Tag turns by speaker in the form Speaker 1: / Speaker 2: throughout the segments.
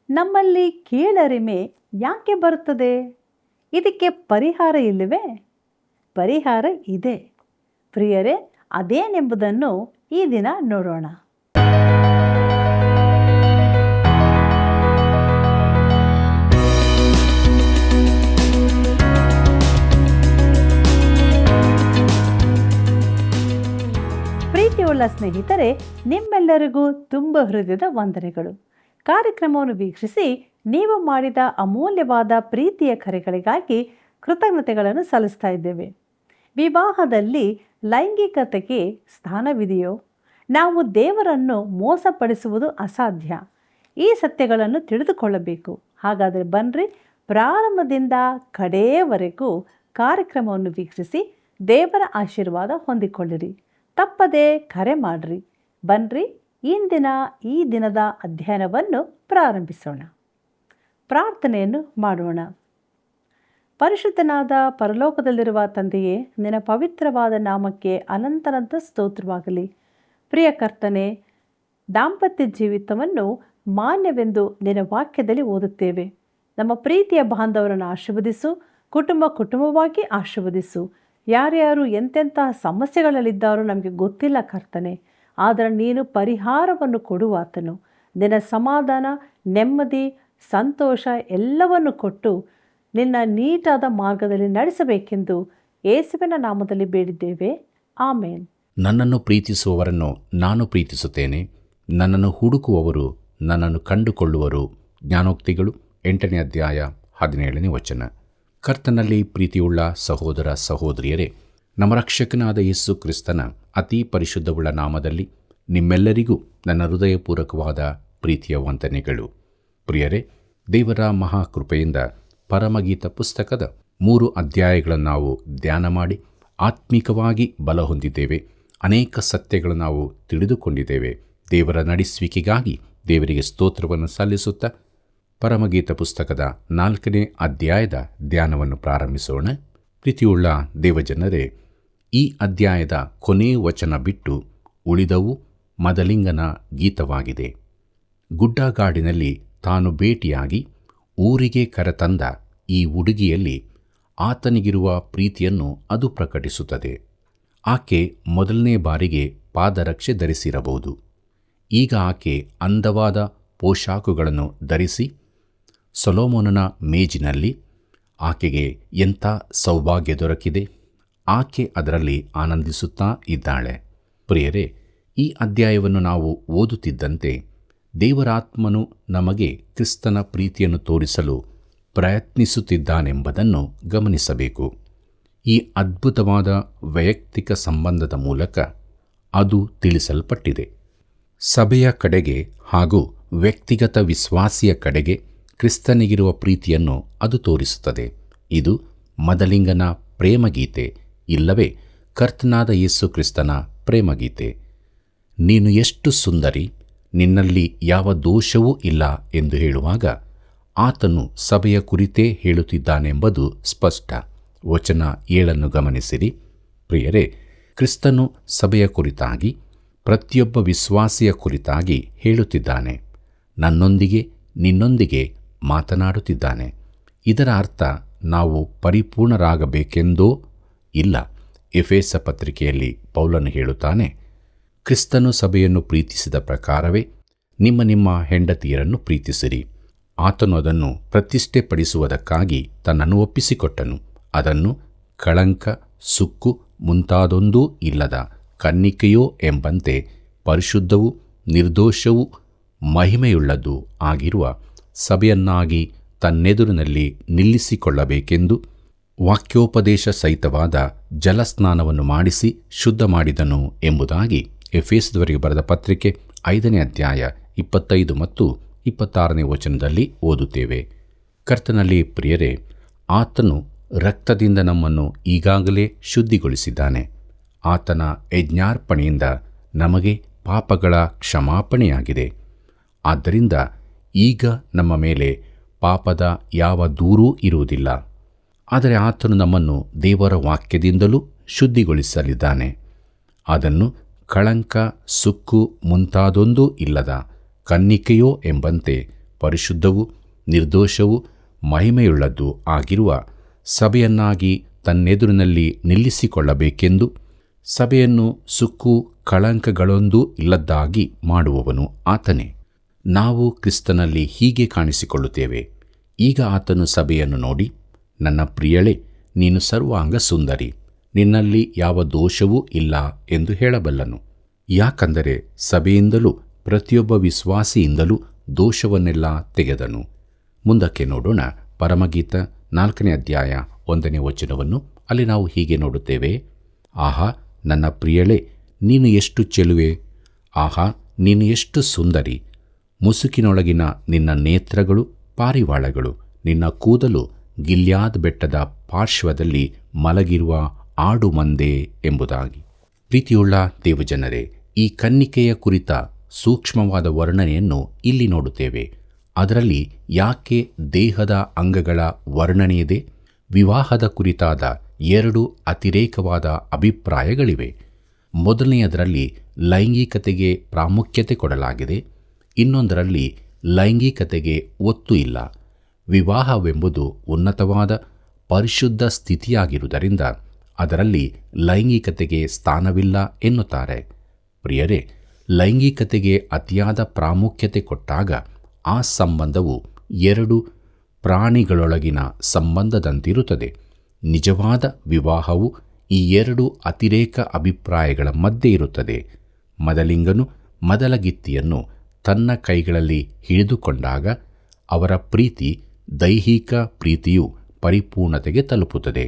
Speaker 1: ನಮ್ಮಲ್ಲಿ ಕೀಳರಿಮೆ ಯಾಕೆ ಬರುತ್ತದೆ? ಇದಕ್ಕೆ ಪರಿಹಾರ ಇಲ್ಲವೇ? ಪರಿಹಾರ ಇದೆ ಪ್ರಿಯರೇ. ಅದೇನೆಂಬುದನ್ನು ಈ ದಿನ ನೋಡೋಣ. ಪ್ರೀತಿಯುಳ್ಳ ಸ್ನೇಹಿತರೆ, ನಿಮ್ಮೆಲ್ಲರಿಗೂ ತುಂಬ ಹೃದಯದ ವಂದನೆಗಳು. ಕಾರ್ಯಕ್ರಮವನ್ನು ವೀಕ್ಷಿಸಿ ನೀವು ಮಾಡಿದ ಅಮೂಲ್ಯವಾದ ಪ್ರೀತಿಯ ಕರೆಗಳಿಗಾಗಿ ಕೃತಜ್ಞತೆಗಳನ್ನು ಸಲ್ಲಿಸ್ತಾ ಇದ್ದೇವೆ. ವಿವಾಹದಲ್ಲಿ ಲೈಂಗಿಕತೆಗೆ ಸ್ಥಾನವಿದೆಯೋ? ನಾವು ದೇವರನ್ನು ಮೋಸಪಡಿಸುವುದು ಅಸಾಧ್ಯ. ಈ ಸತ್ಯಗಳನ್ನು ತಿಳಿದುಕೊಳ್ಳಬೇಕು. ಹಾಗಾದರೆ ಬನ್ನಿರಿ, ಪ್ರಾರಂಭದಿಂದ ಕಡೆಯವರೆಗೂ ಕಾರ್ಯಕ್ರಮವನ್ನು ವೀಕ್ಷಿಸಿ ದೇವರ ಆಶೀರ್ವಾದ ಹೊಂದಿಕೊಳ್ಳಿರಿ. ತಪ್ಪದೆ ಕರೆ ಮಾಡಿರಿ. ಬನ್ನಿರಿ, ಇಂದಿನ ಈ ದಿನದ ಅಧ್ಯಯನವನ್ನು ಪ್ರಾರಂಭಿಸೋಣ. ಪ್ರಾರ್ಥನೆಯನ್ನು ಮಾಡೋಣ. ಪರಿಶುದ್ಧನಾದ ಪರಲೋಕದಲ್ಲಿರುವ ತಂದೆಯೇ, ನಿನ್ನ ಪವಿತ್ರವಾದ ನಾಮಕ್ಕೆ ಅನಂತನಂತ ಸ್ತೋತ್ರವಾಗಲಿ. ಪ್ರಿಯ ಕರ್ತನೆ, ದಾಂಪತ್ಯ ಜೀವಿತವನ್ನು ಮಾನ್ಯವೆಂದು ನಿನ್ನ ವಾಕ್ಯದಲ್ಲಿ ಓದುತ್ತೇವೆ. ನಮ್ಮ ಪ್ರೀತಿಯ ಬಾಂಧವರನ್ನು ಆಶೀರ್ವದಿಸು. ಕುಟುಂಬವಾಗಿ ಆಶೀರ್ವದಿಸು. ಯಾರ್ಯಾರು ಎಂತೆಂತಹ ಸಮಸ್ಯೆಗಳಲ್ಲಿದ್ದಾರೋ ನಮಗೆ ಗೊತ್ತಿಲ್ಲ ಕರ್ತನೆ, ಆದರೆ ನೀನು ಪರಿಹಾರವನ್ನು ಕೊಡುವಾತನು. ನಿನ್ನ ಸಮಾಧಾನ, ನೆಮ್ಮದಿ, ಸಂತೋಷ ಎಲ್ಲವನ್ನು ಕೊಟ್ಟು ನಿನ್ನ ನೀಟಾದ ಮಾರ್ಗದಲ್ಲಿ ನಡೆಸಬೇಕೆಂದು ಯೇಸುವಿನ ನಾಮದಲ್ಲಿ ಬೇಡಿದ್ದೇವೆ. ಆಮೇನ್.
Speaker 2: ನನ್ನನ್ನು ಪ್ರೀತಿಸುವವರನ್ನು ನಾನು ಪ್ರೀತಿಸುತ್ತೇನೆ, ನನ್ನನ್ನು ಹುಡುಕುವವರು ನನ್ನನ್ನು ಕಂಡುಕೊಳ್ಳುವರು. ಜ್ಞಾನೋಕ್ತಿಗಳು 8ನೇ ಅಧ್ಯಾಯ 17ನೇ ವಚನ. ಕರ್ತನಲ್ಲಿ ಪ್ರೀತಿಯುಳ್ಳ ಸಹೋದರ ಸಹೋದರಿಯರೇ, ನಮ್ಮ ರಕ್ಷಕನಾದ ಯೇಸು ಕ್ರಿಸ್ತನ ಅತಿ ಪರಿಶುದ್ಧವುಳ್ಳ ನಾಮದಲ್ಲಿ ನಿಮ್ಮೆಲ್ಲರಿಗೂ ನನ್ನ ಹೃದಯಪೂರ್ವಕವಾದ ಪ್ರೀತಿಯ ವಂದನೆಗಳು. ಪ್ರಿಯರೇ, ದೇವರ ಮಹಾಕೃಪೆಯಿಂದ ಪರಮಗೀತ ಪುಸ್ತಕದ 3 ಅಧ್ಯಾಯಗಳನ್ನು ನಾವು ಧ್ಯಾನ ಮಾಡಿ ಆತ್ಮಿಕವಾಗಿ ಬಲ ಹೊಂದಿದ್ದೇವೆ. ಅನೇಕ ಸತ್ಯಗಳನ್ನು ನಾವು ತಿಳಿದುಕೊಂಡಿದ್ದೇವೆ. ದೇವರ ನಡೆಸುವಿಕೆಗಾಗಿ ದೇವರಿಗೆ ಸ್ತೋತ್ರವನ್ನು ಸಲ್ಲಿಸುತ್ತಾ ಪರಮಗೀತ ಪುಸ್ತಕದ 4ನೇ ಅಧ್ಯಾಯದ ಧ್ಯಾನವನ್ನು ಪ್ರಾರಂಭಿಸೋಣ. ಪ್ರೀತಿಯುಳ್ಳ ದೇವಜನರೇ, ಈ ಅಧ್ಯಾಯದ ಕೊನೆ ವಚನ ಬಿಟ್ಟು ಉಳಿದವು ಮದಲಿಂಗನ ಗೀತವಾಗಿದೆ. ಗುಡ್ಡಗಾಡಿನಲ್ಲಿ ತಾನು ಭೇಟಿಯಾಗಿ ಊರಿಗೆ ಕರೆತಂದ ಈ ಹುಡುಗಿಯಲ್ಲಿ ಆತನಿಗಿರುವ ಪ್ರೀತಿಯನ್ನು ಅದು ಪ್ರಕಟಿಸುತ್ತದೆ. ಆಕೆ ಮೊದಲನೇ ಬಾರಿಗೆ ಪಾದರಕ್ಷೆ ಧರಿಸಿರಬಹುದು. ಈಗ ಆಕೆ ಅಂದವಾದ ಪೋಷಾಕುಗಳನ್ನು ಧರಿಸಿ ಸೊಲೊಮೋನನ ಮೇಜಿನಲ್ಲಿ ಆಕೆಗೆ ಎಂಥ ಸೌಭಾಗ್ಯ ದೊರಕಿದೆ. ಆಕೆ ಅದರಲ್ಲಿ ಆನಂದಿಸುತ್ತಾ ಇದ್ದಾಳೆ. ಪ್ರಿಯರೇ, ಈ ಅಧ್ಯಾಯವನ್ನು ನಾವು ಓದುತ್ತಿದ್ದಂತೆ ದೇವರಾತ್ಮನು ನಮಗೆ ಕ್ರಿಸ್ತನ ಪ್ರೀತಿಯನ್ನು ತೋರಿಸಲು ಪ್ರಯತ್ನಿಸುತ್ತಿದ್ದಾನೆಂಬುದನ್ನು ಗಮನಿಸಬೇಕು. ಈ ಅದ್ಭುತವಾದ ವೈಯಕ್ತಿಕ ಸಂಬಂಧದ ಮೂಲಕ ಅದು ತಿಳಿಸಲ್ಪಟ್ಟಿದೆ. ಸಭೆಯ ಕಡೆಗೆ ಹಾಗೂ ವ್ಯಕ್ತಿಗತ ವಿಶ್ವಾಸಿಯ ಕಡೆಗೆ ಕ್ರಿಸ್ತನಿಗಿರುವ ಪ್ರೀತಿಯನ್ನು ಅದು ತೋರಿಸುತ್ತದೆ. ಇದು ಮದಲಿಂಗನ ಪ್ರೇಮಗೀತೆ, ಇಲ್ಲವೇ ಕರ್ತನಾದ ಯೇಸು ಕ್ರಿಸ್ತನ ಪ್ರೇಮಗೀತೆ. ನೀನು ಎಷ್ಟು ಸುಂದರಿ, ನಿನ್ನಲ್ಲಿ ಯಾವ ದೋಷವೂ ಇಲ್ಲ ಎಂದು ಹೇಳುವಾಗ ಆತನು ಸಭೆಯ ಕುರಿತೇ ಹೇಳುತ್ತಿದ್ದಾನೆಂಬುದು ಸ್ಪಷ್ಟ. ವಚನ 7 ಗಮನಿಸಿರಿ. ಪ್ರಿಯರೇ, ಕ್ರಿಸ್ತನು ಸಭೆಯ ಕುರಿತಾಗಿ, ಪ್ರತಿಯೊಬ್ಬ ವಿಶ್ವಾಸಿಯ ಕುರಿತಾಗಿ ಹೇಳುತ್ತಿದ್ದಾನೆ. ನನ್ನೊಂದಿಗೆ ನಿನ್ನೊಂದಿಗೆ ಮಾತನಾಡುತ್ತಿದ್ದಾನೆ. ಇದರ ಅರ್ಥ ನಾವು ಪರಿಪೂರ್ಣರಾಗಬೇಕೆಂದೋ ಇಲ್ಲ. ಎಫೆಸ ಪತ್ರಿಕೆಯಲ್ಲಿ ಪೌಲನು ಹೇಳುತ್ತಾನೆ, ಕ್ರಿಸ್ತನು ಸಭೆಯನ್ನು ಪ್ರೀತಿಸಿದ ಪ್ರಕಾರವೇ ನಿಮ್ಮ ಹೆಂಡತಿಯರನ್ನು ಪ್ರೀತಿಸಿರಿ. ಆತನು ಅದನ್ನು ಪ್ರತಿಷ್ಠೆಪಡಿಸುವುದಕ್ಕಾಗಿ ತನ್ನನ್ನು ಒಪ್ಪಿಸಿಕೊಟ್ಟನು. ಅದನ್ನು ಕಳಂಕ, ಸುಕ್ಕು ಮುಂತಾದೊಂದೂ ಇಲ್ಲದ ಕನ್ನಿಕೆಯೋ ಎಂಬಂತೆ ಪರಿಶುದ್ಧವೂ ನಿರ್ದೋಷವೂ ಮಹಿಮೆಯುಳ್ಳದ್ದು ಆಗಿರುವ ಸಭೆಯನ್ನಾಗಿ ತನ್ನೆದುರಿನಲ್ಲಿ ನಿಲ್ಲಿಸಿಕೊಳ್ಳಬೇಕೆಂದು ವಾಕ್ಯೋಪದೇಶ ಸಹಿತವಾದ ಜಲಸ್ನಾನವನ್ನು ಮಾಡಿಸಿ ಶುದ್ಧ ಮಾಡಿದನು ಎಂಬುದಾಗಿ ಎಫೆಸದವರಿಗೆ ಬರೆದ ಪತ್ರಿಕೆ 5ನೇ ಅಧ್ಯಾಯ 25 ಮತ್ತು 26ನೇ ವಚನದಲ್ಲಿ ಓದುತ್ತೇವೆ. ಕರ್ತನಲ್ಲಿ ಪ್ರಿಯರೇ, ಆತನು ರಕ್ತದಿಂದ ನಮ್ಮನ್ನು ಈಗಾಗಲೇ ಶುದ್ಧಿಗೊಳಿಸಿದ್ದಾನೆ. ಆತನ ಯಜ್ಞಾರ್ಪಣೆಯಿಂದ ನಮಗೆ ಪಾಪಗಳ ಕ್ಷಮಾಪಣೆಯಾಗಿದೆ. ಆದ್ದರಿಂದ ಈಗ ನಮ್ಮ ಮೇಲೆ ಪಾಪದ ಯಾವ ದೂರೂ ಇರುವುದಿಲ್ಲ. ಆದರೆ ಆತನು ನಮ್ಮನ್ನು ದೇವರ ವಾಕ್ಯದಿಂದಲೂ ಶುದ್ಧಿಗೊಳಿಸಲಿದ್ದಾನೆ. ಅದನ್ನು ಕಳಂಕ, ಸುಕ್ಕು ಮುಂತಾದೊಂದೂ ಇಲ್ಲದ ಕನ್ನಿಕೆಯೋ ಎಂಬಂತೆ ಪರಿಶುದ್ಧವೂ ನಿರ್ದೋಷವೂ ಮಹಿಮೆಯುಳ್ಳದ್ದೂ ಆಗಿರುವ ಸಭೆಯನ್ನಾಗಿ ತನ್ನೆದುರಿನಲ್ಲಿ ನಿಲ್ಲಿಸಿಕೊಳ್ಳಬೇಕೆಂದು ಸಭೆಯನ್ನು ಸುಕ್ಕು ಕಳಂಕಗಳೊಂದೂ ಇಲ್ಲದ್ದಾಗಿ ಮಾಡುವವನು ಆತನೇ. ನಾವು ಕ್ರಿಸ್ತನಲ್ಲಿ ಹೀಗೆ ಕಾಣಿಸಿಕೊಳ್ಳುತ್ತೇವೆ. ಈಗ ಆತನು ಸಭೆಯನ್ನು ನೋಡಿ, ನನ್ನ ಪ್ರಿಯಳೇ, ನೀನು ಸರ್ವಾಂಗ ಸುಂದರಿ, ನಿನ್ನಲ್ಲಿ ಯಾವ ದೋಷವೂ ಇಲ್ಲ ಎಂದು ಹೇಳಬಲ್ಲನು. ಯಾಕಂದರೆ ಸಭೆಯಿಂದಲೂ ಪ್ರತಿಯೊಬ್ಬ ವಿಶ್ವಾಸಿಯಿಂದಲೂ ದೋಷವನ್ನೆಲ್ಲ ತೆಗೆದನು. ಮುಂದಕ್ಕೆ ನೋಡೋಣ. ಪರಮಗೀತ 4ನೇ ಅಧ್ಯಾಯ 1ನೇ ವಚನವನ್ನು. ಅಲ್ಲಿ ನಾವು ಹೀಗೆ ನೋಡುತ್ತೇವೆ. ಆಹಾ, ನನ್ನ ಪ್ರಿಯಳೇ, ನೀನು ಎಷ್ಟು ಚೆಲುವೆ! ಆಹಾ, ನೀನು ಎಷ್ಟು ಸುಂದರಿ! ಮುಸುಕಿನೊಳಗಿನ ನಿನ್ನ ನೇತ್ರಗಳು ಪಾರಿವಾಳಗಳು, ನಿನ್ನ ಕೂದಲು ಗಿಲ್ಯಾದ್ ಬೆಟ್ಟದ ಪಾರ್ಶ್ವದಲ್ಲಿ ಮಲಗಿರುವ ಆಡು ಮಂದೆ ಎಂಬುದಾಗಿ. ಪ್ರೀತಿಯುಳ್ಳ ದೇವಜನರೇ, ಈ ಕನ್ನಿಕೆಯ ಕುರಿತ ಸೂಕ್ಷ್ಮವಾದ ವರ್ಣನೆಯನ್ನು ಇಲ್ಲಿ ನೋಡುತ್ತೇವೆ. ಅದರಲ್ಲಿ ಯಾಕೆ ದೇಹದ ಅಂಗಗಳ ವರ್ಣನೆಯಿದೆ? ವಿವಾಹದ ಕುರಿತಾದ 2 ಅತಿರೇಕವಾದ ಅಭಿಪ್ರಾಯಗಳಿವೆ. ಮೊದಲನೆಯದರಲ್ಲಿ ಲೈಂಗಿಕತೆಗೆ ಪ್ರಾಮುಖ್ಯತೆ ಕೊಡಲಾಗಿದೆ, ಇನ್ನೊಂದರಲ್ಲಿ ಲೈಂಗಿಕತೆಗೆ ಒತ್ತು ಇಲ್ಲ. ವಿವಾಹವೆಂಬುದು ಉನ್ನತವಾದ ಪರಿಶುದ್ಧ ಸ್ಥಿತಿಯಾಗಿರುವುದರಿಂದ ಅದರಲ್ಲಿ ಲೈಂಗಿಕತೆಗೆ ಸ್ಥಾನವಿಲ್ಲ ಎನ್ನುತ್ತಾರೆ. ಪ್ರಿಯರೇ, ಲೈಂಗಿಕತೆಗೆ ಅತಿಯಾದ ಪ್ರಾಮುಖ್ಯತೆ ಕೊಟ್ಟಾಗ ಆ ಸಂಬಂಧವು 2 ಪ್ರಾಣಿಗಳೊಳಗಿನ ಸಂಬಂಧದಂತಿರುತ್ತದೆ. ನಿಜವಾದ ವಿವಾಹವು ಈ 2 ಅತಿರೇಕ ಅಭಿಪ್ರಾಯಗಳ ಮಧ್ಯೆ ಇರುತ್ತದೆ. ಮದಲಿಂಗನು ಮದಲಗಿತ್ತಿಯನ್ನು ತನ್ನ ಕೈಗಳಲ್ಲಿ ಹಿಡಿದುಕೊಂಡಾಗ ಅವರ ಪ್ರೀತಿ, ದೈಹಿಕ ಪ್ರೀತಿಯು ಪರಿಪೂರ್ಣತೆಗೆ ತಲುಪುತ್ತದೆ.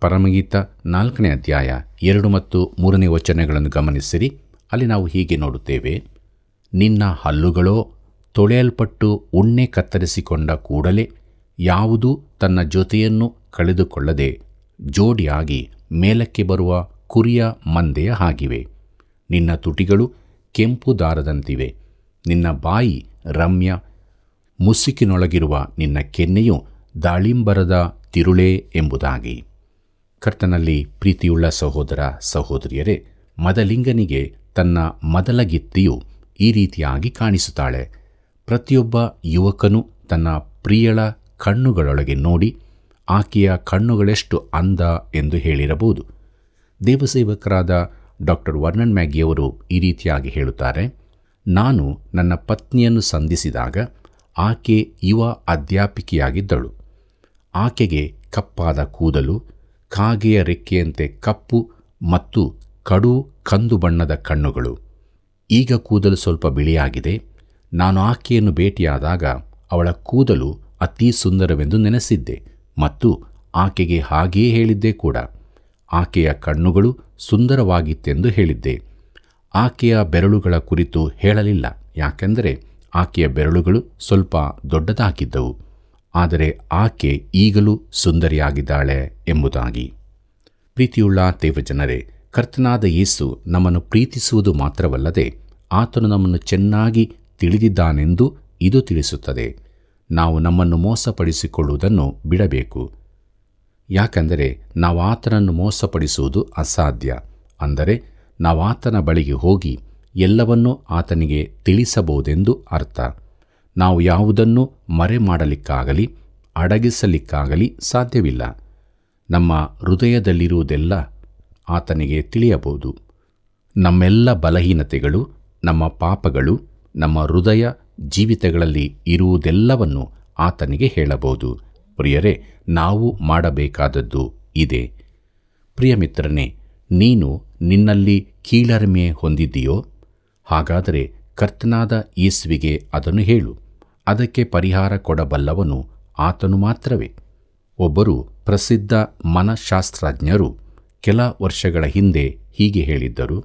Speaker 2: ಪರಮಗೀತ 4ನೇ ಅಧ್ಯಾಯ 2 ಮತ್ತು 3ನೇ ವಚನಗಳನ್ನು ಗಮನಿಸಿರಿ. ಅಲ್ಲಿ ನಾವು ಹೀಗೆ ನೋಡುತ್ತೇವೆ. ನಿನ್ನ ಹಲ್ಲುಗಳೋ ತೊಳೆಯಲ್ಪಟ್ಟು ಉಣ್ಣೆ ಕತ್ತರಿಸಿಕೊಂಡ ಕೂಡಲೇ ಯಾವುದೂ ತನ್ನ ಜೊತೆಯನ್ನು ಕಳೆದುಕೊಳ್ಳದೆ ಜೋಡಿಯಾಗಿ ಮೇಲಕ್ಕೆ ಬರುವ ಕುರಿಯ ಮಂದೆಯ ಹಾಗಿವೆ. ನಿನ್ನ ತುಟಿಗಳು ಕೆಂಪು ದಾರದಂತಿವೆ, ನಿನ್ನ ಬಾಯಿ ರಮ್ಯ, ಮುಸುಕಿನೊಳಗಿರುವ ನಿನ್ನ ಕೆನ್ನೆಯು ದಾಳಿಂಬರದ ತಿರುಳೇ ಎಂಬುದಾಗಿ. ಕರ್ತನಲ್ಲಿ ಪ್ರೀತಿಯುಳ್ಳ ಸಹೋದರ ಸಹೋದರಿಯರೇ, ಮದಲಿಂಗನಿಗೆ ತನ್ನ ಮದಲಗಿತ್ತಿಯು ಈ ರೀತಿಯಾಗಿ ಕಾಣಿಸುತ್ತಾಳೆ. ಪ್ರತಿಯೊಬ್ಬ ಯುವಕನು ತನ್ನ ಪ್ರಿಯಳ ಕಣ್ಣುಗಳೊಳಗೆ ನೋಡಿ ಆಕೆಯ ಕಣ್ಣುಗಳೆಷ್ಟು ಅಂದ ಎಂದು ಹೇಳಿರಬಹುದು. ದೇವಸೇವಕರಾದ ಡಾಕ್ಟರ್ ವರ್ನನ್ ಮ್ಯಾಗಿಯವರು ಈ ರೀತಿಯಾಗಿ ಹೇಳುತ್ತಾರೆ. ನಾನು ನನ್ನ ಪತ್ನಿಯನ್ನು ಸಂಧಿಸಿದಾಗ ಆಕೆ ಯುವ ಅಧ್ಯಾಪಿಕೆಯಾಗಿದ್ದಳು. ಆಕೆಗೆ ಕಪ್ಪಾದ ಕೂದಲು, ಕಾಗೆಯ ರೆಕ್ಕೆಯಂತೆ ಕಪ್ಪು ಮತ್ತು ಕಡು ಕಂದು ಬಣ್ಣದ ಕಣ್ಣುಗಳು. ಈಗ ಕೂದಲು ಸ್ವಲ್ಪ ಬಿಳಿಯಾಗಿದೆ. ನಾನು ಆಕೆಯನ್ನು ಭೇಟಿಯಾದಾಗ ಅವಳ ಕೂದಲು ಅತೀ ಸುಂದರವೆಂದು ನೆನೆಸಿದ್ದೆ ಮತ್ತು ಆಕೆಗೆ ಹಾಗೆಯೇ ಹೇಳಿದ್ದೆ ಕೂಡ. ಆಕೆಯ ಕಣ್ಣುಗಳು ಸುಂದರವಾಗಿತ್ತೆಂದು ಹೇಳಿದ್ದೆ. ಆಕೆಯ ಬೆರಳುಗಳ ಕುರಿತು ಹೇಳಲಿಲ್ಲ, ಯಾಕೆಂದರೆ ಆಕೆಯ ಬೆರಳುಗಳು ಸ್ವಲ್ಪ ದೊಡ್ಡದಾಗಿದ್ದವು. ಆದರೆ ಆಕೆ ಈಗಲೂ ಸುಂದರಿಯಾಗಿದ್ದಾಳೆ ಎಂಬುದಾಗಿ. ಪ್ರೀತಿಯುಳ್ಳ ದೇವಜನರೇ, ಕರ್ತನಾದ ಯೇಸು ನಮ್ಮನ್ನು ಪ್ರೀತಿಸುವುದು ಮಾತ್ರವಲ್ಲದೆ ಆತನು ನಮ್ಮನ್ನು ಚೆನ್ನಾಗಿ ತಿಳಿದಿದ್ದಾನೆಂದು ಇದು ತಿಳಿಸುತ್ತದೆ. ನಾವು ನಮ್ಮನ್ನು ಮೋಸಪಡಿಸಿಕೊಳ್ಳುವುದನ್ನು ಬಿಡಬೇಕು. ಯಾಕೆಂದರೆ ನಾವು ಆತನನ್ನು ಮೋಸಪಡಿಸುವುದು ಅಸಾಧ್ಯ. ಅಂದರೆ ನಾವು ಆತನ ಬಳಿಗೆ ಹೋಗಿ ಎಲ್ಲವನ್ನೂ ಆತನಿಗೆ ತಿಳಿಸಬಹುದೆಂದು ಅರ್ಥ. ನಾವು ಯಾವುದನ್ನು ಮರೆ ಮಾಡಲಿಕ್ಕಾಗಲಿ ಅಡಗಿಸಲಿಕ್ಕಾಗಲಿ ಸಾಧ್ಯವಿಲ್ಲ. ನಮ್ಮ ಹೃದಯದಲ್ಲಿರುವುದೆಲ್ಲ ಆತನಿಗೆ ತಿಳಿಯಬಹುದು. ನಮ್ಮೆಲ್ಲ ಬಲಹೀನತೆಗಳು, ನಮ್ಮ ಪಾಪಗಳು, ನಮ್ಮ ಹೃದಯ ಜೀವಿತಗಳಲ್ಲಿ ಇರುವುದೆಲ್ಲವನ್ನು ಆತನಿಗೆ ಹೇಳಬಹುದು. ಪ್ರಿಯರೇ, ನಾವು ಮಾಡಬೇಕಾದದ್ದು ಇದೆ. ಪ್ರಿಯ ಮಿತ್ರನೇ, ನೀನು ನಿನ್ನಲ್ಲಿ ಕೀಳರಿಮೆ ಹೊಂದಿದ್ದೀಯೋ? ಹಾಗಾದರೆ ಕರ್ತನಾದ ಯೇಸುವಿಗೆ ಅದನ್ನು ಹೇಳು. ಅದಕ್ಕೆ ಪರಿಹಾರ ಕೊಡಬಲ್ಲವನು ಆತನು ಮಾತ್ರವೇ. ಒಬ್ಬರು ಪ್ರಸಿದ್ಧ ಮನಃಶಾಸ್ತ್ರಜ್ಞರು ಕೆಲ ವರ್ಷಗಳ ಹಿಂದೆ ಹೀಗೆ ಹೇಳಿದ್ದರು: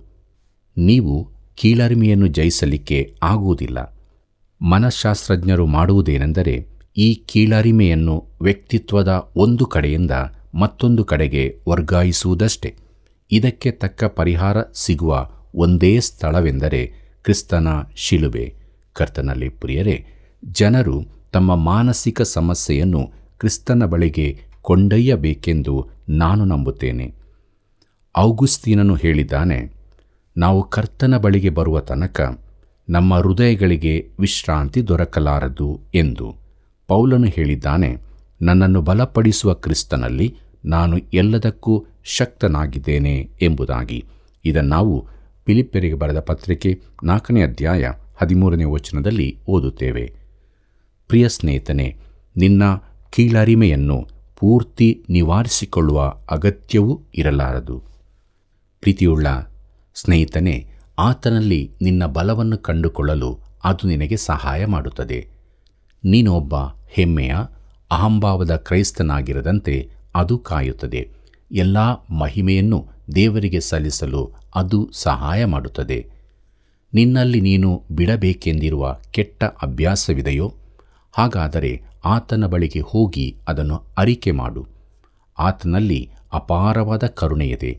Speaker 2: ನೀವು ಕೀಳರಿಮೆಯನ್ನು ಜಯಿಸಲಿಕ್ಕೆ ಆಗುವುದಿಲ್ಲ. ಮನಃಶಾಸ್ತ್ರಜ್ಞರು ಮಾಡುವುದೇನೆಂದರೆ ಈ ಕೀಳರಿಮೆಯನ್ನು ವ್ಯಕ್ತಿತ್ವದ ಒಂದು ಕಡೆಯಿಂದ ಮತ್ತೊಂದು ಕಡೆಗೆ ವರ್ಗಾಯಿಸುವುದಷ್ಟೇ. ಇದಕ್ಕೆ ತಕ್ಕ ಪರಿಹಾರ ಸಿಗುವ ಒಂದೇ ಸ್ಥಳವೆಂದರೆ ಕ್ರಿಸ್ತನ ಶಿಲುಬೆ. ಕರ್ತನಲ್ಲಿ ಪ್ರಿಯರೇ, ಜನರು ತಮ್ಮ ಮಾನಸಿಕ ಸಮಸ್ಯೆಯನ್ನು ಕ್ರಿಸ್ತನ ಬಳಿಗೆ ಕೊಂಡೊಯ್ಯಬೇಕೆಂದು ನಾನು ನಂಬುತ್ತೇನೆ. ಔಗುಸ್ತೀನನು ಹೇಳಿದ್ದಾನೆ, ನಾವು ಕರ್ತನ ಬಳಿಗೆ ಬರುವ ತನಕ ನಮ್ಮ ಹೃದಯಗಳಿಗೆ ವಿಶ್ರಾಂತಿ ದೊರಕಲಾರದು ಎಂದು. ಪೌಲನು ಹೇಳಿದ್ದಾನೆ, ನನ್ನನ್ನು ಬಲಪಡಿಸುವ ಕ್ರಿಸ್ತನಲ್ಲಿ ನಾನು ಎಲ್ಲದಕ್ಕೂ ಶಕ್ತನಾಗಿದ್ದೇನೆ ಎಂಬುದಾಗಿ. ಇದನ್ನು ನಾವು ಫಿಲಿಪ್ಯರಿಗೆ ಬರೆದ ಪತ್ರಿಕೆ 4ನೇ ಅಧ್ಯಾಯ 13ನೇ ವಚನದಲ್ಲಿ ಓದುತ್ತೇವೆ. ಪ್ರಿಯ ಸ್ನೇಹಿತನೇ, ನಿನ್ನ ಕೀಳರಿಮೆಯನ್ನು ಪೂರ್ತಿ ನಿವಾರಿಸಿಕೊಳ್ಳುವ ಅಗತ್ಯವೂ ಇರಲಾರದು. ಪ್ರೀತಿಯುಳ್ಳ ಸ್ನೇಹಿತನೇ, ಆತನಲ್ಲಿ ನಿನ್ನ ಬಲವನ್ನು ಕಂಡುಕೊಳ್ಳಲು ಅದು ನಿನಗೆ ಸಹಾಯ ಮಾಡುತ್ತದೆ. ನೀನೊಬ್ಬ ಹೆಮ್ಮೆಯ ಅಹಂಭಾವದ ಕ್ರೈಸ್ತನಾಗಿರದಂತೆ ಅದು ಕಾಯುತ್ತದೆ. ಎಲ್ಲ ಮಹಿಮೆಯನ್ನು ದೇವರಿಗೆ ಸಲ್ಲಿಸಲು ಅದು ಸಹಾಯ ಮಾಡುತ್ತದೆ. ನಿನ್ನಲ್ಲಿ ನೀನು ಬಿಡಬೇಕೆಂದಿರುವ ಕೆಟ್ಟ ಅಭ್ಯಾಸವಿದೆಯೋ? ಹಾಗಾದರೆ ಆತನ ಬಳಿಗೆ ಹೋಗಿ ಅದನ್ನು ಅರಿಕೆ ಮಾಡು. ಆತನಲ್ಲಿ ಅಪಾರವಾದ ಕರುಣೆಯಿದೆ.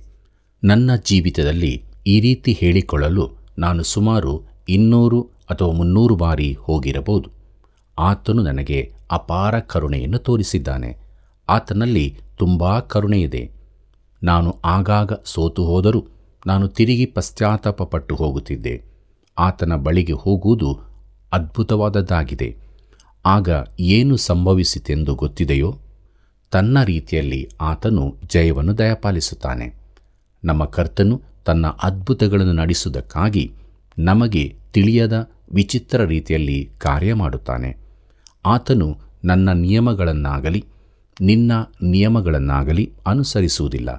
Speaker 2: ನನ್ನ ಜೀವಿತದಲ್ಲಿ ಈ ರೀತಿ ಹೇಳಿಕೊಳ್ಳಲು ನಾನು ಸುಮಾರು 200 ಅಥವಾ 300 ಬಾರಿ ಹೋಗಿರಬಹುದು. ಆತನು ನನಗೆ ಅಪಾರ ಕರುಣೆಯನ್ನು ತೋರಿಸಿದ್ದಾನೆ. ಆತನಲ್ಲಿ ತುಂಬ ಕರುಣೆಯಿದೆ. ನಾನು ಆಗಾಗ ಸೋತು ಹೋದರೂ ನಾನು ತಿರುಗಿ ಪಶ್ಚಾತ್ತಾಪಪಟ್ಟು ಹೋಗುತ್ತಿದ್ದೆ. ಆತನ ಬಳಿಗೆ ಹೋಗುವುದು ಅದ್ಭುತವಾದದ್ದಾಗಿದೆ. ಆಗ ಏನು ಸಂಭವಿಸಿತೆಂದು ಗೊತ್ತಿದೆಯೋ? ತನ್ನ ರೀತಿಯಲ್ಲಿ ಆತನು ಜಯವನ್ನು ದಯಪಾಲಿಸುತ್ತಾನೆ. ನಮ್ಮ ಕರ್ತನು ತನ್ನ ಅದ್ಭುತಗಳನ್ನು ನಡೆಸುವುದಕ್ಕಾಗಿ ನಮಗೆ ತಿಳಿಯದ ವಿಚಿತ್ರ ರೀತಿಯಲ್ಲಿ ಕಾರ್ಯ ಮಾಡುತ್ತಾನೆ. ಆತನು ನನ್ನ ನಿಯಮಗಳನ್ನಾಗಲಿ ನಿನ್ನ ನಿಯಮಗಳನ್ನಾಗಲಿ ಅನುಸರಿಸುವುದಿಲ್ಲ.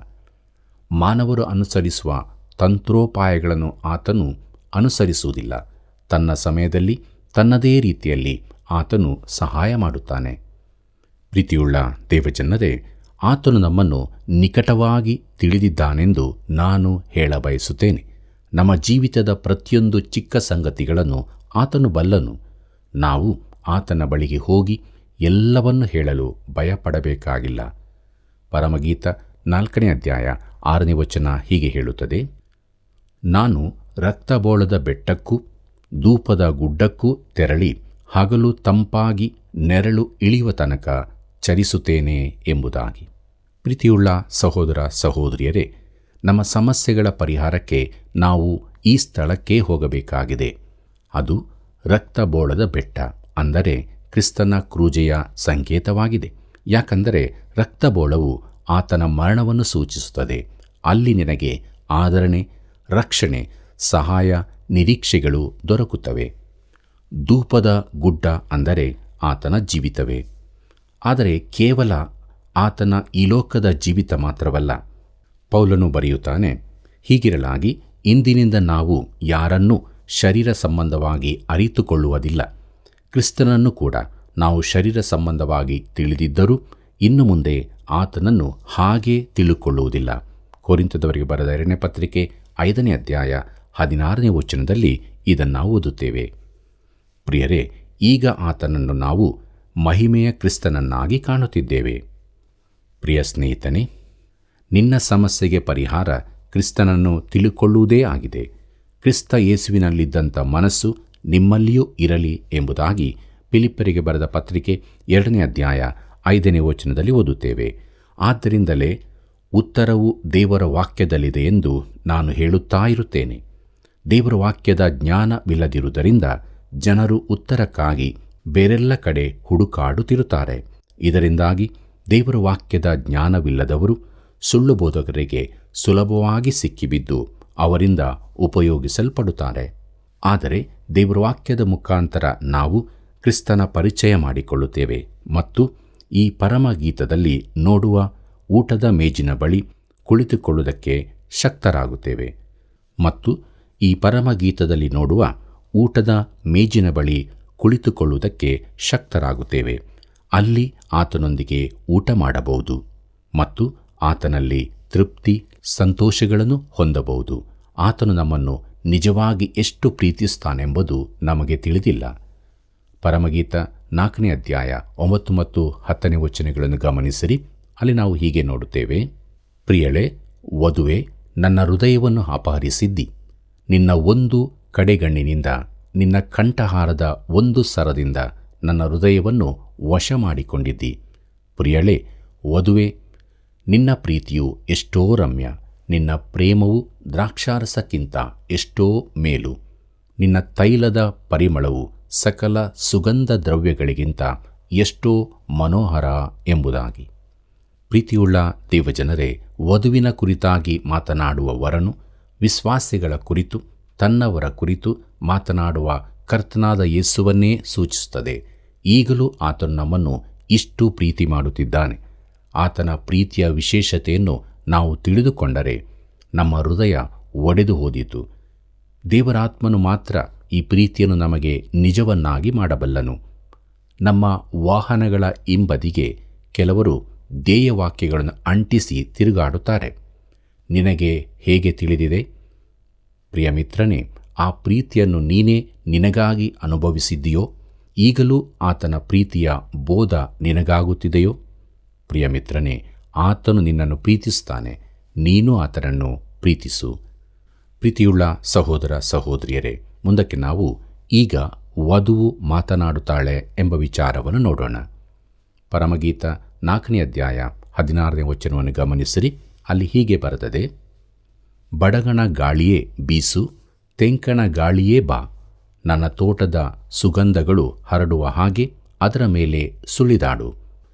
Speaker 2: ಮಾನವರು ಅನುಸರಿಸುವ ತಂತ್ರೋಪಾಯಗಳನ್ನು ಆತನು ಅನುಸರಿಸುವುದಿಲ್ಲ. ತನ್ನ ಸಮಯದಲ್ಲಿ ತನ್ನದೇ ರೀತಿಯಲ್ಲಿ ಆತನು ಸಹಾಯ ಮಾಡುತ್ತಾನೆ. ಪ್ರೀತಿಯುಳ್ಳ ದೇವಜನರೇ, ಆತನು ನಮ್ಮನ್ನು ನಿಕಟವಾಗಿ ತಿಳಿದಿದ್ದಾನೆಂದು ನಾನು ಹೇಳಬಯಸುತ್ತೇನೆ. ನಮ್ಮ ಜೀವಿತದ ಪ್ರತಿಯೊಂದು ಚಿಕ್ಕ ಸಂಗತಿಗಳನ್ನು ಆತನು ಬಲ್ಲನು. ನಾವು ಆತನ ಬಳಿಗೆ ಹೋಗಿ ಎಲ್ಲವನ್ನು ಹೇಳಲು ಭಯಪಡಬೇಕಾಗಿಲ್ಲ. ಪರಮಗೀತ 4ನೇ ಅಧ್ಯಾಯ 6ನೇ ವಚನ ಹೀಗೆ ಹೇಳುತ್ತದೆ, ನಾನು ರಕ್ತಬೋಳದ ಬೆಟ್ಟಕ್ಕೂ ಧೂಪದ ಗುಡ್ಡಕ್ಕೂ ತೆರಳಿ ಹಗಲು ತಂಪಾಗಿ ನೆರಳು ಇಳಿಯುವ ತನಕ ಚರಿಸುತ್ತೇನೆ ಎಂಬುದಾಗಿ. ಪ್ರೀತಿಯುಳ್ಳ ಸಹೋದರ ಸಹೋದರಿಯರೇ, ನಮ್ಮ ಸಮಸ್ಯೆಗಳ ಪರಿಹಾರಕ್ಕೆ ನಾವು ಈ ಸ್ಥಳಕ್ಕೆ ಹೋಗಬೇಕಾಗಿದೆ. ಅದು ರಕ್ತಬೋಳದ ಬೆಟ್ಟ, ಅಂದರೆ ಕ್ರಿಸ್ತನ ಕ್ರೂಜೆಯ ಸಂಕೇತವಾಗಿದೆ. ಯಾಕಂದರೆ ರಕ್ತಬೋಳವು ಆತನ ಮರಣವನ್ನು ಸೂಚಿಸುತ್ತದೆ. ಅಲ್ಲಿ ನಿನಗೆ ಆದರಣೆ, ರಕ್ಷಣೆ, ಸಹಾಯ, ನಿರೀಕ್ಷೆಗಳು ದೊರಕುತ್ತವೆ. ಧೂಪದ ಗುಡ್ಡ ಅಂದರೆ ಆತನ ಜೀವಿತವೇ. ಆದರೆ ಕೇವಲ ಆತನ ಈ ಲೋಕದ ಜೀವಿತ ಮಾತ್ರವಲ್ಲ. ಪೌಲನು ಬರೆಯುತ್ತಾನೆ, ಹೀಗಿರಲಾಗಿ ಇಂದಿನಿಂದ ನಾವು ಯಾರನ್ನೂ ಶರೀರ ಸಂಬಂಧವಾಗಿ ಅರಿತುಕೊಳ್ಳುವುದಿಲ್ಲ. ಕ್ರಿಸ್ತನನ್ನು ಕೂಡ ನಾವು ಶರೀರ ಸಂಬಂಧವಾಗಿ ತಿಳಿದಿದ್ದರೂ ಇನ್ನು ಮುಂದೆ ಆತನನ್ನು ಹಾಗೆ ತಿಳುಕೊಳ್ಳುವುದಿಲ್ಲ. ಕೊರಿಂಥದವರಿಗೆ ಬರೆದ 2ನೇ ಪತ್ರಿಕೆ 5ನೇ ಅಧ್ಯಾಯ 16ನೇ ವಚನದಲ್ಲಿ ಇದನ್ನು ಓದುತ್ತೇವೆ. ಪ್ರಿಯರೇ, ಈಗ ಆತನನ್ನು ನಾವು ಮಹಿಮೆಯ ಕ್ರಿಸ್ತನನ್ನಾಗಿ ಕಾಣುತ್ತಿದ್ದೇವೆ. ಪ್ರಿಯ ಸ್ನೇಹಿತನೇ, ನಿನ್ನ ಸಮಸ್ಯೆಗೆ ಪರಿಹಾರ ಕ್ರಿಸ್ತನನ್ನು ತಿಳುಕೊಳ್ಳುವುದೇ ಆಗಿದೆ. ಕ್ರಿಸ್ತ ಯೇಸುವಿನಲ್ಲಿದ್ದಂಥ ಮನಸ್ಸು ನಿಮ್ಮಲ್ಲಿಯೂ ಇರಲಿ ಎಂಬುದಾಗಿ ಫಿಲಿಪ್ಯರಿಗೆ ಬರೆದ ಪತ್ರಿಕೆ 2ನೇ ಅಧ್ಯಾಯ 5ನೇ ವಚನದಲ್ಲಿ ಓದುತ್ತೇವೆ. ಆದ್ದರಿಂದಲೇ ಉತ್ತರವು ದೇವರ ವಾಕ್ಯದಲ್ಲಿದೆ ಎಂದು ನಾನು ಹೇಳುತ್ತಾ ಇರುತ್ತೇನೆ. ದೇವರ ವಾಕ್ಯದ ಜ್ಞಾನವಿಲ್ಲದಿರುವುದರಿಂದ ಜನರು ಉತ್ತರಕ್ಕಾಗಿ ಬೇರೆಲ್ಲ ಕಡೆ ಹುಡುಕಾಡುತ್ತಿರುತ್ತಾರೆ. ಇದರಿಂದಾಗಿ ದೇವರ ವಾಕ್ಯದ ಜ್ಞಾನವಿಲ್ಲದವರು ಸುಳ್ಳು ಬೋಧಕರಿಗೆ ಸುಲಭವಾಗಿ ಸಿಕ್ಕಿಬಿದ್ದು ಅವರಿಂದ ಉಪಯೋಗಿಸಲ್ಪಡುತ್ತಾರೆ. ಆದರೆ ದೇವರ ವಾಕ್ಯದ ಮುಖಾಂತರ ನಾವು ಕ್ರಿಸ್ತನ ಪರಿಚಯ ಮಾಡಿಕೊಳ್ಳುತ್ತೇವೆ ಮತ್ತು ಈ ಪರಮಗೀತದಲ್ಲಿ ನೋಡುವ ಊಟದ ಮೇಜಿನ ಬಳಿ ಕುಳಿತುಕೊಳ್ಳುವುದಕ್ಕೆ ಶಕ್ತರಾಗುತ್ತೇವೆ. ಮತ್ತು ಈ ಪರಮಗೀತದಲ್ಲಿ ನೋಡುವ ಊಟದ ಮೇಜಿನ ಬಳಿ ಕುಳಿತುಕೊಳ್ಳುವುದಕ್ಕೆ ಶಕ್ತರಾಗುತ್ತೇವೆ. ಅಲ್ಲಿ ಆತನೊಂದಿಗೆ ಊಟ ಮಾಡಬಹುದು ಮತ್ತು ಆತನಲ್ಲಿ ತೃಪ್ತಿ, ಸಂತೋಷಗಳನ್ನು ಹೊಂದಬಹುದು. ಆತನು ನಮ್ಮನ್ನು ನಿಜವಾಗಿ ಎಷ್ಟು ಪ್ರೀತಿಸುತ್ತಾನೆಂಬುದು ನಮಗೆ ತಿಳಿದಿಲ್ಲ. ಪರಮಗೀತ 4ನೇ ಅಧ್ಯಾಯ 9 ಮತ್ತು 10ನೇ ವಚನಗಳನ್ನು ಗಮನಿಸಿರಿ. ಅಲ್ಲಿ ನಾವು ಹೀಗೆ ನೋಡುತ್ತೇವೆ, ಪ್ರಿಯಳೇ, ವಧುವೆ, ನನ್ನ ಹೃದಯವನ್ನು ಅಪಹರಿಸಿದ್ದಿ. ನಿನ್ನ ಒಂದು ಕಡೆಗಣ್ಣಿನಿಂದ, ನಿನ್ನ ಕಂಠಹಾರದ ಒಂದು ಸರದಿಂದ ನನ್ನ ಹೃದಯವನ್ನು ವಶ ಮಾಡಿಕೊಂಡಿದ್ದಿ. ಪ್ರಿಯಳೇ, ವಧುವೆ, ನಿನ್ನ ಪ್ರೀತಿಯು ಎಷ್ಟೋ ರಮ್ಯ, ನಿನ್ನ ಪ್ರೇಮವು ದ್ರಾಕ್ಷಾರಸಕ್ಕಿಂತ ಎಷ್ಟೋ ಮೇಲು. ನಿನ್ನ ತೈಲದ ಪರಿಮಳವು ಸಕಲ ಸುಗಂಧ ದ್ರವ್ಯಗಳಿಗಿಂತ ಎಷ್ಟೋ ಮನೋಹರ ಎಂಬುದಾಗಿ. ಪ್ರೀತಿಯುಳ್ಳ ದೇವಜನರೇ, ವಧುವಿನ ಕುರಿತಾಗಿ ಮಾತನಾಡುವ ವರನು ವಿಶ್ವಾಸಿಗಳ ಕುರಿತು, ತನ್ನವರ ಕುರಿತು ಮಾತನಾಡುವ ಕರ್ತನಾದ ಯೇಸುವನ್ನೇ ಸೂಚಿಸುತ್ತದೆ. ಈಗಲೂ ಆತನು ನಮ್ಮನ್ನು ಇಷ್ಟು ಪ್ರೀತಿ ಮಾಡುತ್ತಿದ್ದಾನೆ. ಆತನ ಪ್ರೀತಿಯ ವಿಶೇಷತೆಯನ್ನು ನಾವು ತಿಳಿದುಕೊಂಡರೆ ನಮ್ಮ ಹೃದಯ ಒಡೆದು ಹೋದೀತು. ದೇವರಾತ್ಮನು ಮಾತ್ರ ಈ ಪ್ರೀತಿಯನ್ನು ನಮಗೆ ನಿಜವನ್ನಾಗಿ ಮಾಡಬಲ್ಲನು. ನಮ್ಮ ವಾಹನಗಳ ಹಿಂಬದಿಗೆ ಕೆಲವರು ಧ್ಯೇಯವಾಕ್ಯಗಳನ್ನು ಅಂಟಿಸಿ ತಿರುಗಾಡುತ್ತಾರೆ. ನಿನಗೆ ಹೇಗೆ ತಿಳಿದಿದೆ? ಪ್ರಿಯ ಮಿತ್ರನೇ, ಆ ಪ್ರೀತಿಯನ್ನು ನೀನೇ ನಿನಗಾಗಿ ಅನುಭವಿಸಿದ್ದೀಯೋ? ಈಗಲೂ ಆತನ ಪ್ರೀತಿಯ ಬೋಧ ನಿನಗಾಗುತ್ತಿದೆಯೋ? ಪ್ರಿಯ ಮಿತ್ರನೇ, ಆತನು ನಿನ್ನನ್ನು ಪ್ರೀತಿಸುತ್ತಾನೆ. ನೀನು ಆತನನ್ನು ಪ್ರೀತಿಸು. ಪ್ರೀತಿಯುಳ್ಳ ಸಹೋದರ ಸಹೋದರಿಯರೇ, ಮುಂದಕ್ಕೆ ನಾವು ಈಗ ವಧುವು ಮಾತನಾಡುತ್ತಾಳೆ ಎಂಬ ವಿಚಾರವನ್ನು ನೋಡೋಣ. ಪರಮಗೀತ 4ನೇ ಅಧ್ಯಾಯ 16ನೇ ವಚನವನ್ನು ಗಮನಿಸಿರಿ. ಅಲ್ಲಿ ಹೀಗೆ ಬರೆದದೆ: ಬಡಗಣ ಗಾಳಿಯೇ ಬೀಸು, ತೆಂಕಣ ಗಾಳಿಯೇ ಬಾ, ನನ್ನ ತೋಟದ ಸುಗಂಧಗಳು ಹರಡುವ ಹಾಗೆ ಅದರ ಮೇಲೆ ಸುಳಿದಾಡು.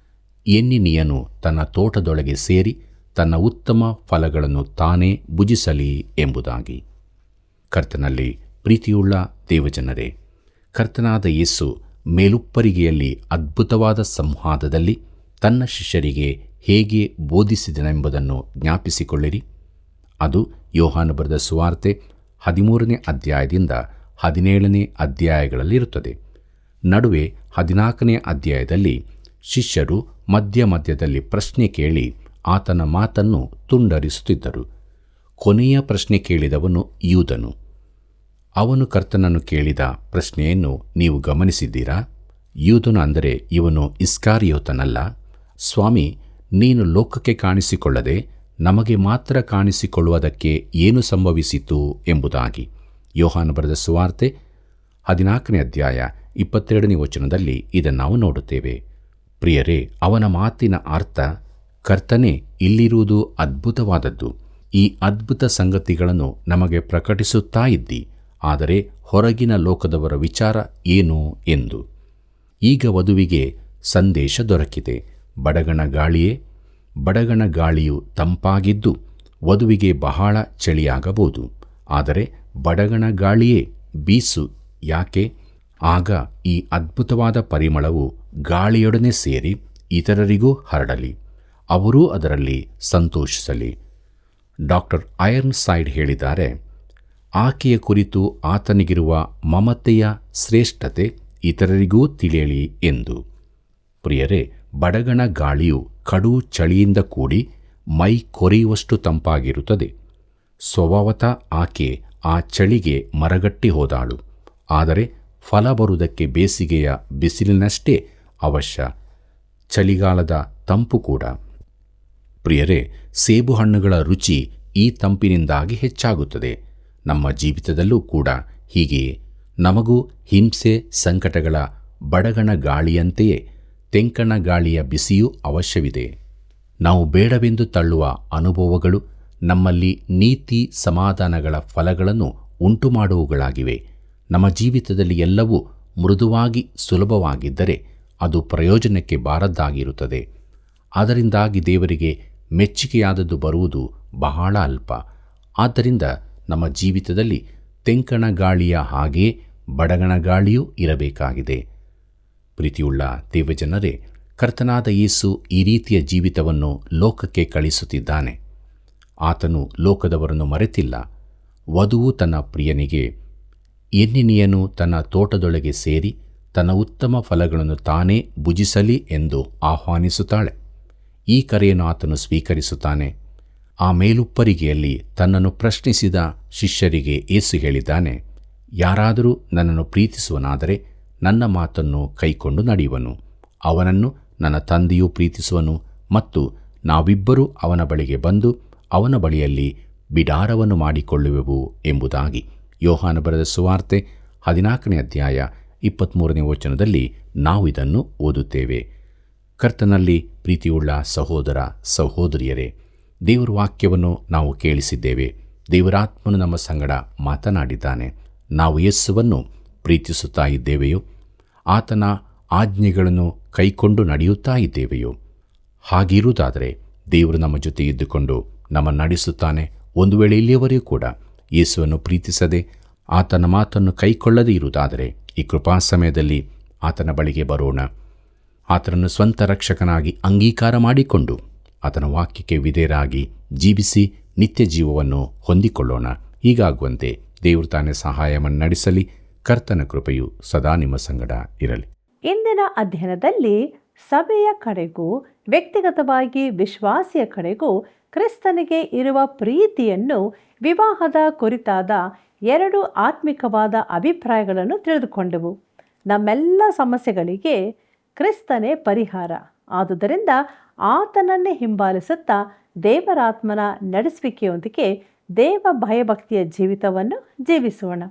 Speaker 2: ಎನ್ನಿನಿಯನು ತನ್ನ ತೋಟದೊಳಗೆ ಸೇರಿ ತನ್ನ ಉತ್ತಮ ಫಲಗಳನ್ನು ತಾನೇ ಭುಜಿಸಲಿ ಎಂಬುದಾಗಿ. ಕರ್ತನಲ್ಲಿ ಪ್ರೀತಿಯುಳ್ಳ ದೇವಜನರೇ, ಕರ್ತನಾದ ಯೇಸು ಮೇಲುಪ್ಪರಿಗೆಯಲ್ಲಿ ಅದ್ಭುತವಾದ ಸಂವಾದದಲ್ಲಿ ತನ್ನ ಶಿಷ್ಯರಿಗೆ ಹೇಗೆ ಬೋಧಿಸಿದನೆಂಬುದನ್ನು ಜ್ಞಾಪಿಸಿಕೊಳ್ಳಿರಿ. ಅದು ಯೋಹಾನ ಬರೆದ ಸುವಾರ್ತೆ 13ನೇ ಅಧ್ಯಾಯದಿಂದ 17ನೇ ಅಧ್ಯಾಯಗಳಲ್ಲಿರುತ್ತದೆ. ನಡುವೆ 14ನೇ ಅಧ್ಯಾಯದಲ್ಲಿ ಶಿಷ್ಯರು ಮಧ್ಯದಲ್ಲಿ ಪ್ರಶ್ನೆ ಕೇಳಿ ಆತನ ಮಾತನ್ನು ತುಂಡರಿಸುತ್ತಿದ್ದರು. ಕೊನೆಯ ಪ್ರಶ್ನೆ ಕೇಳಿದವನು ಯೂದನು. ಅವನು ಕರ್ತನನ್ನು ಕೇಳಿದ ಪ್ರಶ್ನೆಯನ್ನು ನೀವು ಗಮನಿಸಿದ್ದೀರಾ? ಯೂದನು ಅಂದರೆ ಇವನು ಇಸ್ಕಾರಿಯೋತನಲ್ಲ. ಸ್ವಾಮಿ, ನೀನು ಲೋಕಕ್ಕೆ ಕಾಣಿಸಿಕೊಳ್ಳದೆ ನಮಗೆ ಮಾತ್ರ ಕಾಣಿಸಿಕೊಳ್ಳುವುದಕ್ಕೆ ಏನು ಸಂಭವಿಸಿತು ಎಂಬುದಾಗಿ. ಯೋಹಾನ ಬರೆದ ಸುವಾರ್ತೆ 14ನೇ ಅಧ್ಯಾಯ 22ನೇ ವಚನದಲ್ಲಿ ಇದನ್ನು ನಾವು ನೋಡುತ್ತೇವೆ. ಪ್ರಿಯರೇ, ಅವನ ಮಾತಿನ ಅರ್ಥ, ಕರ್ತನೇ, ಇಲ್ಲಿರುವುದು ಅದ್ಭುತವಾದದ್ದು. ಈ ಅದ್ಭುತ ಸಂಗತಿಗಳನ್ನು ನಮಗೆ ಪ್ರಕಟಿಸುತ್ತಾ ಇದ್ದಿ, ಆದರೆ ಹೊರಗಿನ ಲೋಕದವರ ವಿಚಾರ ಏನು ಎಂದು. ಈಗ ವಧುವಿಗೆ ಸಂದೇಶ ದೊರಕಿದೆ. ಬಡಗಣ ಗಾಳಿಯೇ, ಬಡಗಣ ಗಾಳಿಯು ತಂಪಾಗಿದ್ದು ವಧುವಿಗೆ ಬಹಳ ಚಳಿಯಾಗಬಹುದು. ಆದರೆ ಬಡಗಣ ಗಾಳಿಯೇ ಬೀಸು. ಯಾಕೆ? ಆಗ ಈ ಅದ್ಭುತವಾದ ಪರಿಮಳವು ಗಾಳಿಯೊಡನೆ ಸೇರಿ ಇತರರಿಗೂ ಹರಡಲಿ, ಅವರೂ ಅದರಲ್ಲಿ ಸಂತೋಷಿಸಲಿ. ಡಾಕ್ಟರ್ ಐರನ್ ಸೈಡ್ ಹೇಳಿದ್ದಾರೆ, ಆಕೆಯ ಕುರಿತು ಆತನಿಗಿರುವ ಮಮತೆಯ ಶ್ರೇಷ್ಠತೆ ಇತರರಿಗೂ ತಿಳಿಯಲಿ ಎಂದು. ಪ್ರಿಯರೇ, ಬಡಗಣ ಗಾಳಿಯು ಕಡು ಚಳಿಯಿಂದ ಕೂಡಿ ಮೈ ಕೊರೆಯುವಷ್ಟು ತಂಪಾಗಿರುತ್ತದೆ. ಸ್ವಭಾವತಃ ಆಕೆ ಆ ಚಳಿಗೆ ಮರಗಟ್ಟಿ ಹೋದಾಳು. ಆದರೆ ಫಲ ಬರುವುದಕ್ಕೆ ಬೇಸಿಗೆಯ ಬಿಸಿಲಿನಷ್ಟೇ ಅವಶ್ಯ, ಚಳಿಗಾಲದ ತಂಪು ಕೂಡ. ಪ್ರಿಯರೇ, ಸೇಬು ಹಣ್ಣುಗಳ ರುಚಿ ಈ ತಂಪಿನಿಂದಾಗಿ ಹೆಚ್ಚಾಗುತ್ತದೆ. ನಮ್ಮ ಜೀವಿತದಲ್ಲೂ ಕೂಡ ಹೀಗೆಯೇ ನಮಗೂ ಹಿಂಸೆ ಸಂಕಟಗಳ ಬಡಗಣ ಗಾಳಿಯಂತೆಯೇ ತೆಂಕಣ ಗಾಳಿಯ ಬಿಸಿಯೂ ಅವಶ್ಯವಿದೆ. ನಾವು ಬೇಡವೆಂದು ತಳ್ಳುವ ಅನುಭವಗಳು ನಮ್ಮಲ್ಲಿ ನೀತಿ ಸಮಾಧಾನಗಳ ಫಲಗಳನ್ನು ಉಂಟುಮಾಡುವುಗಳಾಗಿವೆ. ನಮ್ಮ ಜೀವಿತದಲ್ಲಿ ಎಲ್ಲವೂ ಮೃದುವಾಗಿ ಸುಲಭವಾಗಿದ್ದರೆ ಅದು ಪ್ರಯೋಜನಕ್ಕೆ ಬಾರದ್ದಾಗಿರುತ್ತದೆ. ಅದರಿಂದಾಗಿ ದೇವರಿಗೆ ಮೆಚ್ಚುಗೆಯಾದದ್ದು ಬರುವುದು ಬಹಳ ಅಲ್ಪ. ಆದ್ದರಿಂದ ನಮ್ಮ ಜೀವಿತದಲ್ಲಿ ತೆಂಕಣ ಗಾಳಿಯ ಹಾಗೆಯೇ ಬಡಗಣ ಗಾಳಿಯೂ ಇರಬೇಕಾಗಿದೆ. ಪ್ರೀತಿಯುಳ್ಳ ದೇವಜನರೇ, ಕರ್ತನಾದ ಯೇಸು ಈ ರೀತಿಯ ಜೀವಿತವನ್ನು ಲೋಕಕ್ಕೆ ಕಳಿಸುತ್ತಿದ್ದಾನೆ. ಆತನು ಲೋಕದವರನ್ನು ಮರೆತಿಲ್ಲ. ವಧುವು ತನ್ನ ಪ್ರಿಯನಿಗೆ ಎನ್ನಿನಿಯನು ತನ್ನ ತೋಟದೊಳಗೆ ಸೇರಿ ತನ್ನ ಉತ್ತಮ ಫಲಗಳನ್ನು ತಾನೇ ಭುಜಿಸಲಿ ಎಂದು ಆಹ್ವಾನಿಸುತ್ತಾಳೆ. ಈ ಕರೆಯನ್ನು ಆತನು ಸ್ವೀಕರಿಸುತ್ತಾನೆ. ಆ ಮೇಲುಪ್ಪರಿಗೆಯಲ್ಲಿ ತನ್ನನ್ನು ಪ್ರಶ್ನಿಸಿದ ಶಿಷ್ಯರಿಗೆ ಯೇಸು ಹೇಳಿದ್ದಾನೆ, ಯಾರಾದರೂ ನನ್ನನ್ನು ಪ್ರೀತಿಸುವನಾದರೆ ನನ್ನ ಮಾತನ್ನು ಕೈಕೊಂಡು ನಡೆಯುವನು. ಅವನನ್ನು ನನ್ನ ತಂದೆಯೂ ಪ್ರೀತಿಸುವನು, ಮತ್ತು ನಾವಿಬ್ಬರೂ ಅವನ ಬಳಿಗೆ ಬಂದು ಅವನ ಬಳಿಯಲ್ಲಿ ಬಿಡಾರವನ್ನು ಮಾಡಿಕೊಳ್ಳುವೆವು ಎಂಬುದಾಗಿ. ಯೋಹಾನ ಬರೆದ ಸುವಾರ್ತೆ 14ನೇ ಅಧ್ಯಾಯ 23ನೇ ವಚನದಲ್ಲಿ ನಾವು ಇದನ್ನು ಓದುತ್ತೇವೆ. ಕರ್ತನಲ್ಲಿ ಪ್ರೀತಿಯುಳ್ಳ ಸಹೋದರ ಸಹೋದರಿಯರೇ, ದೇವರ ವಾಕ್ಯವನ್ನು ನಾವು ಕೇಳಿಸಿದ್ದೇವೆ. ದೇವರಾತ್ಮನು ನಮ್ಮ ಸಂಗಡ ಮಾತನಾಡಿದ್ದಾನೆ. ನಾವು ಯೇಸುವನ್ನು ಪ್ರೀತಿಸುತ್ತಾ ಇದ್ದೇವೆಯೋ? ಆತನ ಆಜ್ಞೆಗಳನ್ನು ಕೈಕೊಂಡು ನಡೆಯುತ್ತಾ ಇದ್ದೇವೆಯೋ? ಹಾಗಿರುವುದಾದರೆ ದೇವರು ನಮ್ಮ ಜೊತೆ ಇದ್ದುಕೊಂಡು ನಮ್ಮನ್ನು ನಡೆಸುತ್ತಾನೆ. ಒಂದು ವೇಳೆ ಇಲ್ಲಿಯವರೆಗೂ ಕೂಡ ಯೇಸುವನ್ನು ಪ್ರೀತಿಸದೆ ಆತನ ಮಾತನ್ನು ಕೈಕೊಳ್ಳದೇ ಇರುವುದಾದರೆ ಈ ಕೃಪಾ ಸಮಯದಲ್ಲಿ ಆತನ ಬಳಿಗೆ ಬರೋಣ. ಆತನನ್ನು ಸ್ವಂತ ರಕ್ಷಕನಾಗಿ ಅಂಗೀಕಾರ ಮಾಡಿಕೊಂಡು ಆತನ ವಾಕ್ಯಕ್ಕೆ ವಿಧೇಯರಾಗಿ ಜೀವಿಸಿ ನಿತ್ಯ ಜೀವವನ್ನು ಹೊಂದಿಕೊಳ್ಳೋಣ. ಹೀಗಾಗುವಂತೆ ದೇವರು ತಾನೇ ಸಹಾಯವನ್ನು ನಡೆಸಲಿ. ಕರ್ತನ ಕೃಪೆಯು ಸದಾ ನಿಮ್ಮ ಸಂಗಡ ಇರಲಿ.
Speaker 1: ಇಂದಿನ ಅಧ್ಯಯನದಲ್ಲಿ ಸಭೆಯ ಕಡೆಗೂ ವ್ಯಕ್ತಿಗತವಾಗಿ ವಿಶ್ವಾಸಿಯ ಕಡೆಗೂ ಕ್ರಿಸ್ತನಿಗೆ ಇರುವ ಪ್ರೀತಿಯನ್ನು ವಿವಾಹದ ಕುರಿತಾದ 2 ಆತ್ಮಿಕವಾದ ಅಭಿಪ್ರಾಯಗಳನ್ನು ತಿಳಿದುಕೊಂಡೆವು. ನಮ್ಮೆಲ್ಲ ಸಮಸ್ಯೆಗಳಿಗೆ ಕ್ರಿಸ್ತನೇ ಪರಿಹಾರ. ಆದುದರಿಂದ ಆತನನ್ನೇ ಹಿಂಬಾಲಿಸುತ್ತಾ ದೇವರಾತ್ಮನ ನಡೆಸುವಿಕೆಯೊಂದಿಗೆ ದೇವ ಭಯಭಕ್ತಿಯ ಜೀವಿತವನ್ನು ಜೀವಿಸೋಣ.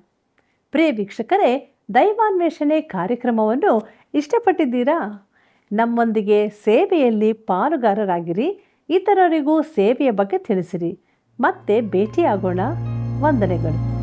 Speaker 1: ಪ್ರಿಯ ವೀಕ್ಷಕರೇ, ದೈವಾನ್ವೇಷಣೆ ಕಾರ್ಯಕ್ರಮವನ್ನು ಇಷ್ಟಪಟ್ಟಿದ್ದೀರಾ? ನಮ್ಮೊಂದಿಗೆ ಸೇವೆಯಲ್ಲಿ ಪಾಲುಗಾರರಾಗಿರಿ. ಇತರರಿಗೂ ಸೇವೆಯ ಬಗ್ಗೆ ತಿಳಿಸಿರಿ. ಮತ್ತೆ ಭೇಟಿಯಾಗೋಣ. ವಂದನೆಗಳು.